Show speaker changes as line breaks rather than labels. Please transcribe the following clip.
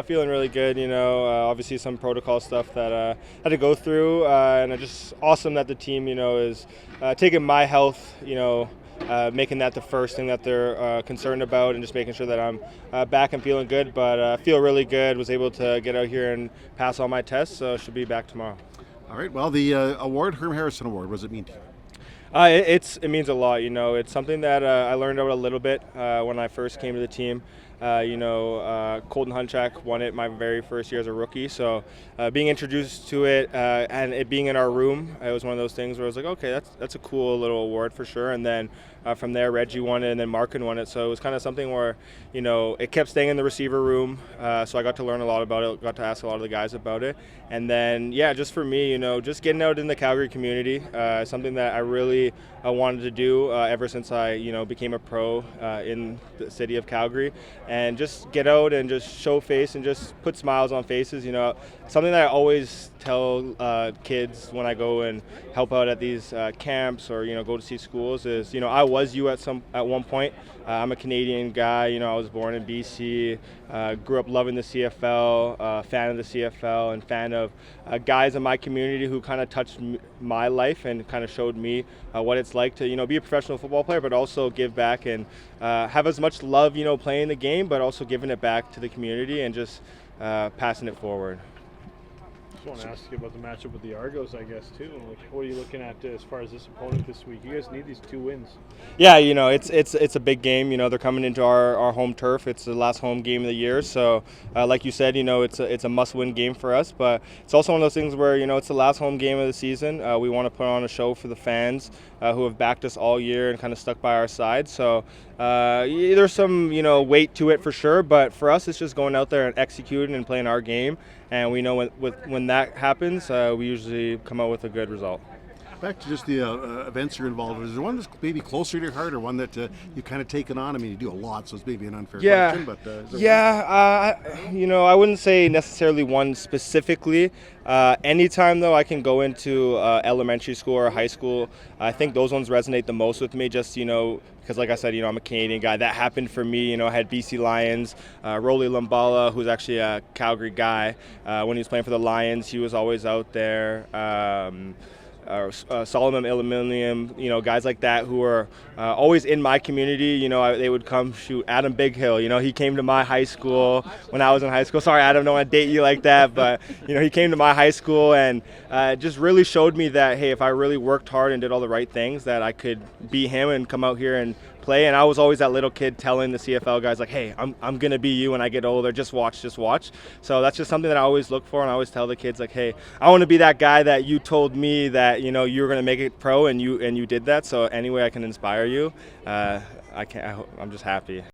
Feeling really good, obviously some protocol stuff that had to go through, and it's just awesome that the team, is taking my health, making that the first thing that they're concerned about, and just making sure that I'm back and feeling good. But I feel really good, was able to get out here and pass all my tests, so should be back tomorrow.
All right. Well, the award, Herm Harrison Award, what does it mean to you?
It means a lot, It's something that I learned about a little bit when I first came to the team. Colton Hunchak won it my very first year as a rookie. So being introduced to it and it being in our room, it was one of those things where I was like, okay, that's a cool little award for sure. And then from there, Reggie won it, and then Markin won it. So it was kind of something where, it kept staying in the receiver room. So I got to learn a lot about it, got to ask a lot of the guys about it. And then, just for me, just getting out in the Calgary community, something that I really wanted to do ever since I, became a pro in the city of Calgary. And just get out and just show face and just put smiles on faces, Something that I always tell kids when I go and help out at these camps or, go to see schools is, I was you at one point. I'm a Canadian guy, I was born in BC, grew up loving the CFL, fan of the CFL, and fan of guys in my community who kind of touched my life and kind of showed me what it's like to, be a professional football player, but also give back and have as much love, playing the game, but also giving it back to the community and just passing it forward.
I just want to ask you about the matchup with the Argos, I guess, too. Like, what are you looking at as far as this opponent this week? You guys need these 2 wins.
Yeah, it's a big game. They're coming into our home turf. It's the last home game of the year. So, like you said, it's a must-win game for us. But it's also one of those things where, it's the last home game of the season. We want to put on a show for the fans who have backed us all year and kind of stuck by our side. So there's some, weight to it for sure. But for us, it's just going out there and executing and playing our game. And we know when that happens, we usually come out with a good result.
Back to just the events you're involved with, is there one that's maybe closer to your heart or one that you kind of taken on? I mean, you do a lot, so it's maybe an unfair question. But
I wouldn't say necessarily one specifically. Anytime, though, I can go into elementary school or high school, I think those ones resonate the most with me, just, because like I said, I'm a Canadian guy. That happened for me. I had BC Lions, Rolly Lumbala, who's actually a Calgary guy. When he was playing for the Lions, he was always out there. Solomon Illuminum, guys like that who are always in my community. They would come shoot. Adam Big Hill, he came to my high school when I was in high school. Sorry, Adam, don't want to date you like that, but he came to my high school and just really showed me that, hey, if I really worked hard and did all the right things, that I could be him and come out here and play. And I was always that little kid telling the CFL guys, like, hey, I'm gonna be you when I get older. Just watch. So that's just something that I always look for, and I always tell the kids, like, hey, I want to be that guy that you told me that you were gonna make it pro, and you did that. So any way I can inspire you, I'm just happy.